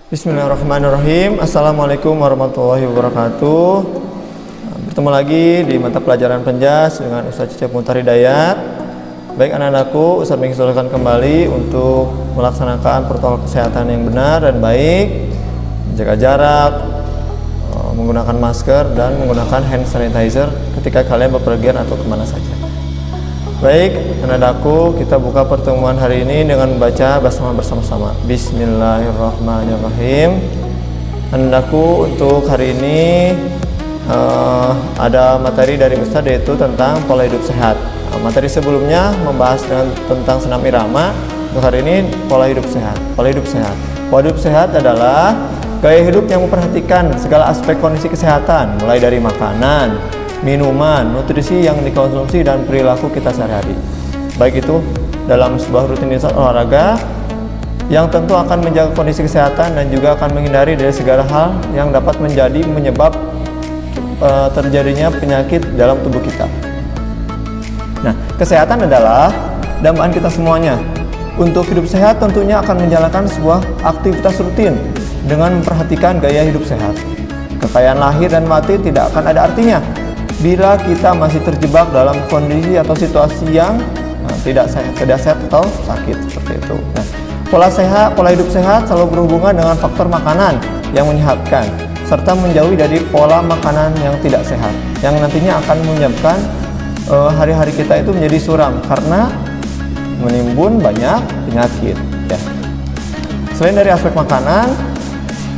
Bismillahirrahmanirrahim. Assalamualaikum warahmatullahi wabarakatuh. Bertemu lagi di mata pelajaran Penjas dengan Ustaz Cecep Muhtar Hidayat. Baik anak-anakku, Ustaz menginstruksikan kembali untuk melaksanakan protokol kesehatan yang benar dan baik, menjaga jarak, menggunakan masker dan menggunakan hand sanitizer ketika kalian bepergian atau kemana saja. Baik, anak-anakku, kita buka pertemuan hari ini dengan membaca basmalah bersama-sama. Bismillahirrahmanirrahim. Anak-anakku, untuk hari ini ada materi dari Ustaz, yaitu tentang pola hidup sehat. Materi sebelumnya membahas tentang senam irama. Untuk hari ini pola hidup sehat. Pola hidup sehat. Pola hidup sehat adalah gaya hidup yang memperhatikan segala aspek kondisi kesehatan, mulai dari makanan, minuman, nutrisi yang dikonsumsi, dan perilaku kita sehari-hari. Baik itu dalam sebuah rutinitas olahraga yang tentu akan menjaga kondisi kesehatan dan juga akan menghindari dari segala hal yang dapat menjadi menyebab terjadinya penyakit dalam tubuh kita. Nah, kesehatan adalah dambaan kita semuanya. Untuk hidup sehat tentunya akan menjalankan sebuah aktivitas rutin dengan memperhatikan gaya hidup sehat. Kekayaan lahir dan mati tidak akan ada artinya bila kita masih terjebak dalam kondisi atau situasi yang tidak sehat atau sakit seperti itu. Nah, pola hidup sehat selalu berhubungan dengan faktor makanan yang menyehatkan serta menjauhi dari pola makanan yang tidak sehat, yang nantinya akan menyebabkan hari-hari kita itu menjadi suram karena menimbun banyak penyakit. Ya. Selain dari aspek makanan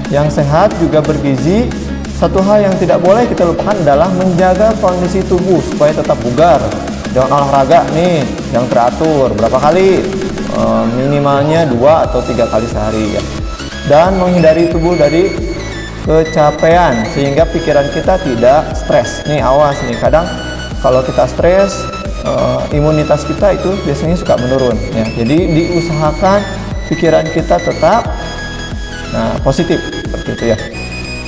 yang sehat juga bergizi, satu hal yang tidak boleh kita lupakan adalah menjaga kondisi tubuh supaya tetap bugar dengan olahraga nih yang teratur berapa kali, minimalnya 2 atau 3 kali sehari ya. Dan menghindari tubuh dari kecapean sehingga pikiran kita tidak stres. Nih awas nih, kadang kalau kita stres, imunitas kita itu biasanya suka menurun ya. Jadi diusahakan pikiran kita tetap positif seperti itu ya.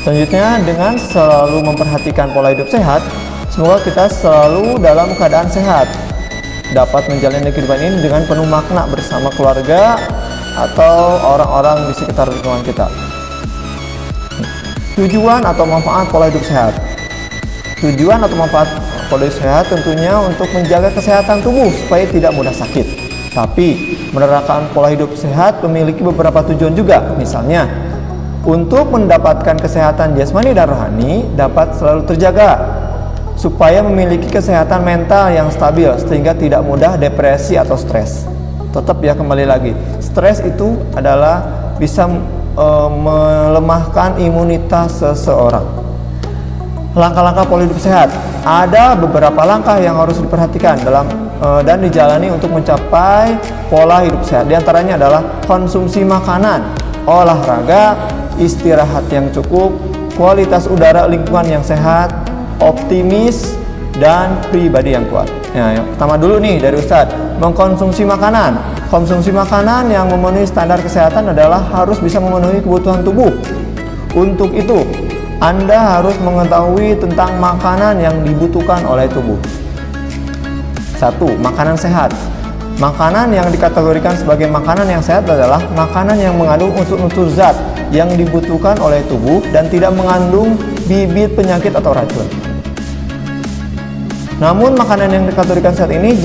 Selanjutnya, dengan selalu memperhatikan pola hidup sehat, semoga kita selalu dalam keadaan sehat, dapat menjalani kehidupan ini dengan penuh makna bersama keluarga atau orang-orang di sekitar lingkungan kita. Tujuan atau manfaat pola hidup sehat. Tujuan atau manfaat pola hidup sehat tentunya untuk menjaga kesehatan tubuh supaya tidak mudah sakit. Tapi menerapkan pola hidup sehat memiliki beberapa tujuan juga. Misalnya, untuk mendapatkan kesehatan jasmani dan rohani dapat selalu terjaga, supaya memiliki kesehatan mental yang stabil sehingga tidak mudah depresi atau stres. Tetap ya, kembali lagi, stres itu adalah bisa melemahkan imunitas seseorang. Langkah-langkah pola hidup sehat, ada beberapa langkah yang harus diperhatikan dan dijalani untuk mencapai pola hidup sehat. Di antaranya adalah konsumsi makanan, olahraga, istirahat yang cukup, kualitas udara lingkungan yang sehat, optimis, dan pribadi yang kuat. Nah, yang pertama dulu nih dari Ustadz, mengkonsumsi makanan. Konsumsi makanan yang memenuhi standar kesehatan adalah harus bisa memenuhi kebutuhan tubuh. Untuk itu, Anda harus mengetahui tentang makanan yang dibutuhkan oleh tubuh. 1. Makanan sehat. Makanan yang dikategorikan sebagai makanan yang sehat adalah makanan yang mengandung unsur-unsur zat yang dibutuhkan oleh tubuh dan tidak mengandung bibit penyakit atau racun. Namun makanan yang dikategorikan sehat ini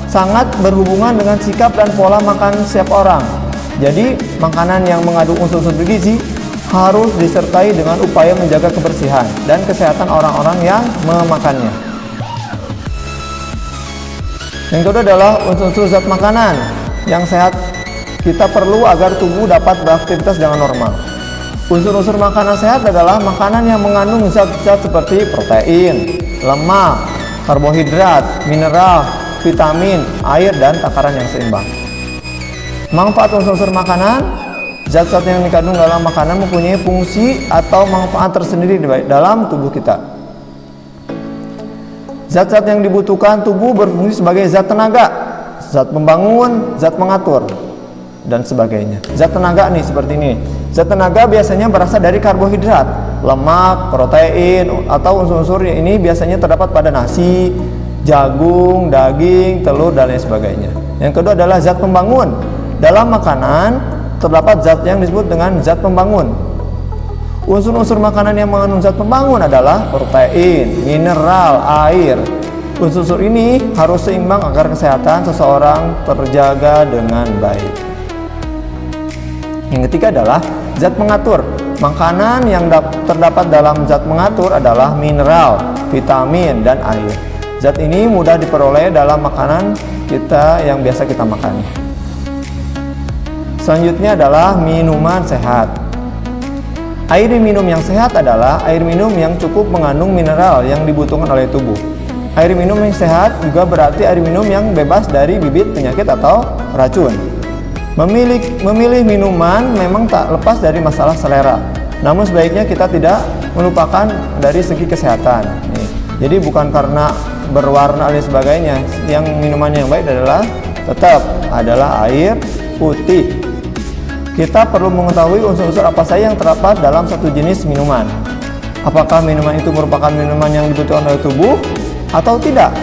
sangat berhubungan dengan sikap dan pola makan setiap orang. Jadi makanan yang mengandung unsur-unsur bergizi harus disertai dengan upaya menjaga kebersihan dan kesehatan orang-orang yang memakannya. Yang kedua adalah unsur-unsur zat makanan yang sehat kita perlu agar tubuh dapat beraktivitas dengan normal. Unsur-unsur makanan sehat adalah makanan yang mengandung zat-zat seperti protein, lemak, karbohidrat, mineral, vitamin, air, dan takaran yang seimbang. Manfaat unsur-unsur makanan, zat-zat yang dikandung dalam makanan mempunyai fungsi atau manfaat tersendiri dalam tubuh kita. Zat-zat yang dibutuhkan tubuh berfungsi sebagai zat tenaga, zat pembangun, zat mengatur, dan sebagainya. Zat tenaga nih seperti ini. Zat tenaga biasanya berasal dari karbohidrat, lemak, protein, atau unsur-unsur ini biasanya terdapat pada nasi, jagung, daging, telur, dan lain sebagainya. Yang kedua adalah zat pembangun. Dalam makanan terdapat zat yang disebut dengan zat pembangun. Unsur-unsur makanan yang mengandung zat pembangun adalah protein, mineral, air. Unsur-unsur ini harus seimbang agar kesehatan seseorang terjaga dengan baik. Yang ketiga adalah zat pengatur. Makanan yang terdapat dalam zat pengatur adalah mineral, vitamin, dan air. Zat ini mudah diperoleh dalam makanan kita yang biasa kita makan. Selanjutnya adalah minuman sehat. Air minum yang sehat adalah air minum yang cukup mengandung mineral yang dibutuhkan oleh tubuh. Air minum yang sehat juga berarti air minum yang bebas dari bibit penyakit atau racun. Memilih minuman memang tak lepas dari masalah selera. Namun sebaiknya kita tidak melupakan dari segi kesehatan. Jadi bukan karena berwarna dan sebagainya. Yang minuman yang baik tetap adalah air putih. Kita perlu mengetahui unsur-unsur apa saja yang terdapat dalam satu jenis minuman. Apakah minuman itu merupakan minuman yang dibutuhkan oleh tubuh atau tidak?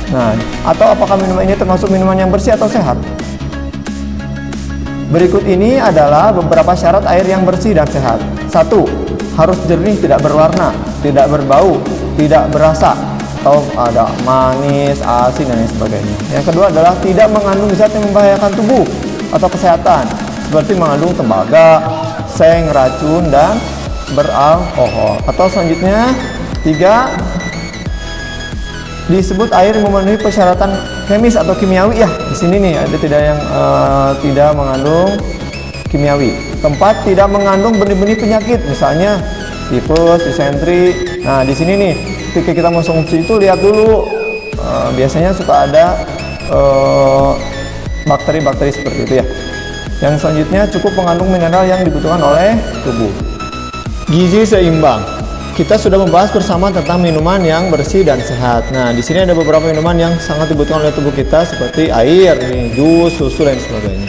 Nah, atau apakah minuman ini termasuk minuman yang bersih atau sehat? Berikut ini adalah beberapa syarat air yang bersih dan sehat. 1. Harus jernih, tidak berwarna, tidak berbau, tidak berasa, atau ada manis, asin, dan lain sebagainya. Yang kedua adalah tidak mengandung zat yang membahayakan tubuh atau kesehatan, seperti mengandung tembaga, seng, racun, dan beralkohol. Atau selanjutnya, 3. Disebut air yang memenuhi persyaratan kemis atau kimiawi. Ya, di sini nih ada tidak mengandung kimiawi. 4. Tidak mengandung benih-benih penyakit, misalnya tifus, disentri. Nah, di sini nih ketika kita mengkonsumsi itu lihat dulu, biasanya suka ada bakteri-bakteri seperti itu ya. Yang selanjutnya cukup mengandung mineral yang dibutuhkan oleh tubuh. Gizi seimbang. Kita sudah membahas bersama tentang minuman yang bersih dan sehat. Nah, di sini ada beberapa minuman yang sangat dibutuhkan oleh tubuh kita seperti air, jus, susu, dan sebagainya.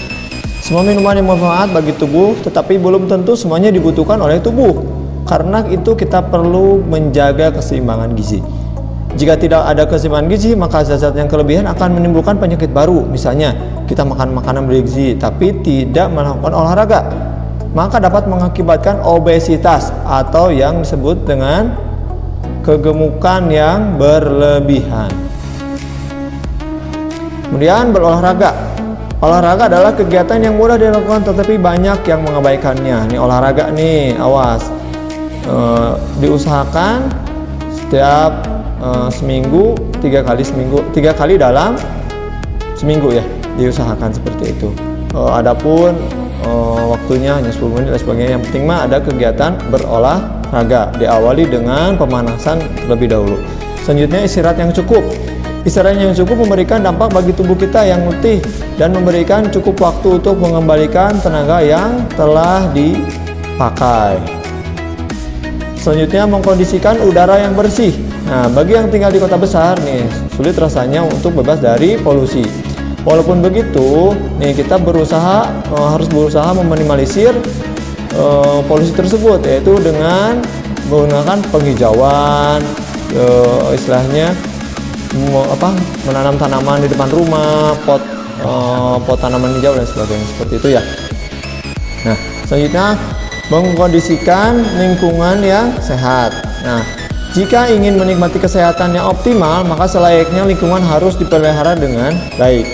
Semua minuman yang bermanfaat bagi tubuh, tetapi belum tentu semuanya dibutuhkan oleh tubuh. Karena itu kita perlu menjaga keseimbangan gizi. Jika tidak ada keseimbangan gizi, maka zat-zat yang kelebihan akan menimbulkan penyakit baru. Misalnya, kita makan makanan bergizi tapi tidak melakukan olahraga, maka dapat mengakibatkan obesitas atau yang disebut dengan kegemukan yang berlebihan. Kemudian berolahraga. Olahraga adalah kegiatan yang mudah dilakukan tetapi banyak yang mengabaikannya. Nih olahraga nih, awas. Diusahakan setiap seminggu 3 kali dalam seminggu ya, diusahakan seperti itu. Adapun waktunya hanya 10 menit dan sebagainya. Yang penting mah ada kegiatan berolahraga, diawali dengan pemanasan terlebih dahulu. Selanjutnya istirahat yang cukup. Istirahat yang cukup memberikan dampak bagi tubuh kita yang letih dan memberikan cukup waktu untuk mengembalikan tenaga yang telah dipakai. Selanjutnya mengkondisikan udara yang bersih. Nah, bagi yang tinggal di kota besar nih, sulit rasanya untuk bebas dari polusi. Walaupun begitu, nih kita harus berusaha meminimalisir polusi tersebut, yaitu dengan menggunakan penghijauan, istilahnya menanam tanaman di depan rumah, pot tanaman hijau dan sebagainya seperti itu ya. Nah, selanjutnya mengkondisikan lingkungan yang sehat. Nah, jika ingin menikmati kesehatan yang optimal, maka selayaknya lingkungan harus dipelihara dengan baik.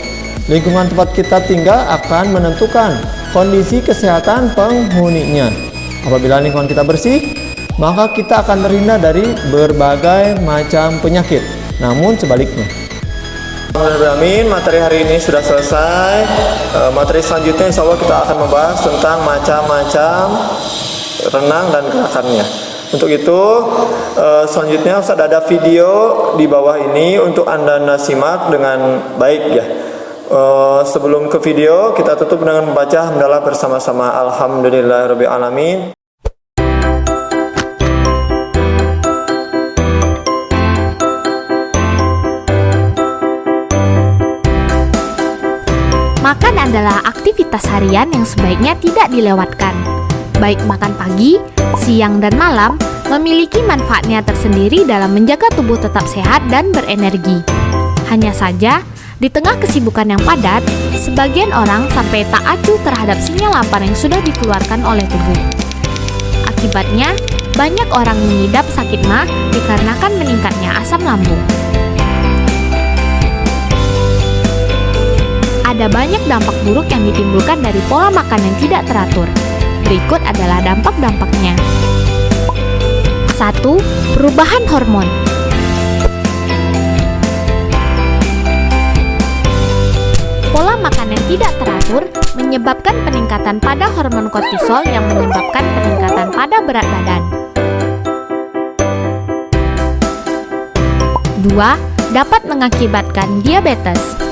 Lingkungan tempat kita tinggal akan menentukan kondisi kesehatan penghuninya. Apabila lingkungan kita bersih, maka kita akan terhindar dari berbagai macam penyakit. Namun sebaliknya. Amin, materi hari ini sudah selesai. Materi selanjutnya insya Allah kita akan membahas tentang macam-macam renang dan gerakannya. Untuk itu selanjutnya Ustaz ada video di bawah ini untuk Anda simak dengan baik ya. Sebelum ke video, kita tutup dengan membaca hamdalah bersama-sama. Alhamdulillahirabbil alamin. Makan adalah aktivitas harian yang sebaiknya tidak dilewatkan. Baik makan pagi, siang, dan malam memiliki manfaatnya tersendiri dalam menjaga tubuh tetap sehat dan berenergi. Hanya saja, Di tengah kesibukan yang padat, sebagian orang sampai tak acuh terhadap sinyal lapar yang sudah dikeluarkan oleh tubuh. Akibatnya, banyak orang mengidap sakit MA dikarenakan meningkatnya asam lambung. Ada banyak dampak buruk yang ditimbulkan dari pola makan yang tidak teratur. Berikut adalah dampak-dampaknya. 1. Perubahan hormon. Pola makan yang tidak teratur menyebabkan peningkatan pada hormon kortisol yang menyebabkan peningkatan pada berat badan. 2. Dapat mengakibatkan diabetes.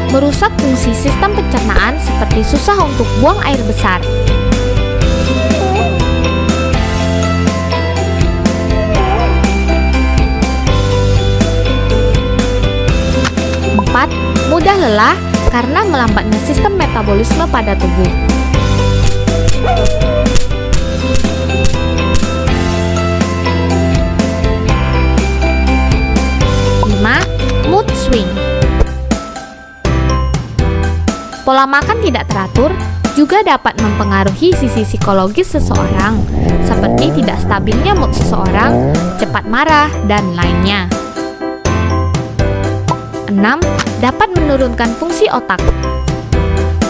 Merusak fungsi sistem pencernaan seperti susah untuk buang air besar. 4. Mudah lelah karena melambatnya sistem metabolisme pada tubuh. 5. Mood swing. Pola makan tidak teratur juga dapat mempengaruhi sisi psikologis seseorang, seperti tidak stabilnya mood seseorang, cepat marah, dan lainnya. 6. Dapat menurunkan fungsi otak.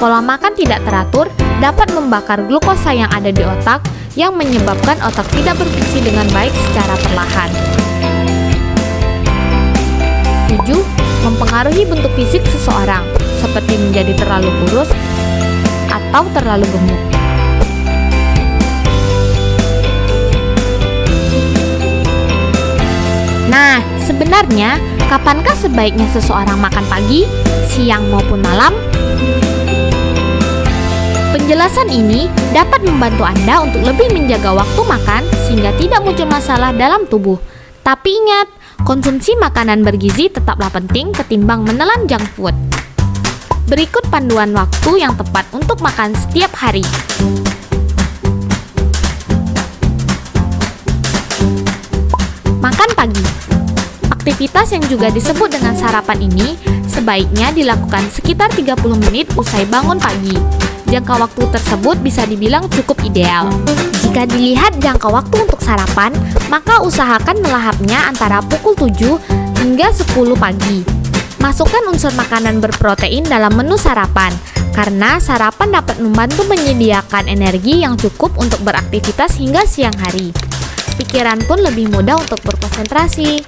Pola makan tidak teratur dapat membakar glukosa yang ada di otak yang menyebabkan otak tidak berfungsi dengan baik secara perlahan. 7. Mempengaruhi bentuk fisik seseorang, seperti menjadi terlalu kurus atau terlalu gemuk. Nah, sebenarnya kapankah sebaiknya seseorang makan pagi, siang maupun malam? Penjelasan ini dapat membantu Anda untuk lebih menjaga waktu makan sehingga tidak muncul masalah dalam tubuh. Tapi ingat, konsumsi makanan bergizi tetaplah penting ketimbang menelan junk food. Berikut panduan waktu yang tepat untuk makan setiap hari. Makan pagi. Aktivitas yang juga disebut dengan sarapan ini sebaiknya dilakukan sekitar 30 menit usai bangun pagi. Jangka waktu tersebut bisa dibilang cukup ideal. Jika dilihat jangka waktu untuk sarapan, maka usahakan melahapnya antara pukul 7 hingga 10 pagi. Masukkan unsur makanan berprotein dalam menu sarapan, karena sarapan dapat membantu menyediakan energi yang cukup untuk beraktivitas hingga siang hari. Pikiran pun lebih mudah untuk berkonsentrasi.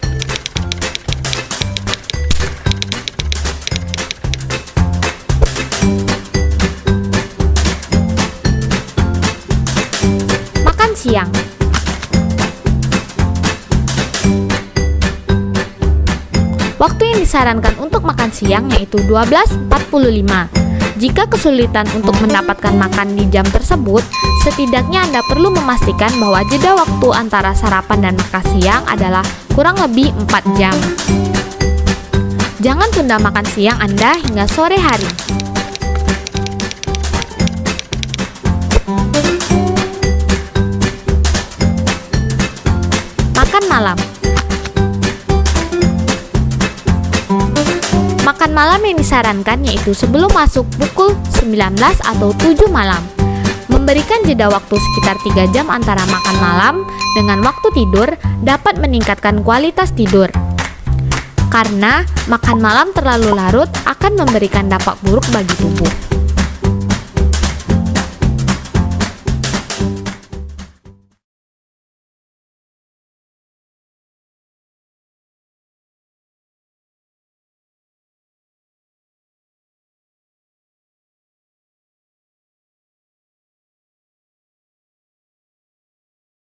Makan siang. Waktu yang disarankan untuk makan siang yaitu 12.45. Jika kesulitan untuk mendapatkan makan di jam tersebut, setidaknya Anda perlu memastikan bahwa jeda waktu antara sarapan dan makan siang adalah kurang lebih 4 jam. Jangan tunda makan siang Anda hingga sore hari. Makan malam. Makan malam yang disarankan yaitu sebelum masuk pukul 19 atau 7 malam. Memberikan jeda waktu sekitar 3 jam antara makan malam dengan waktu tidur dapat meningkatkan kualitas tidur. Karena makan malam terlalu larut akan memberikan dampak buruk bagi tubuh.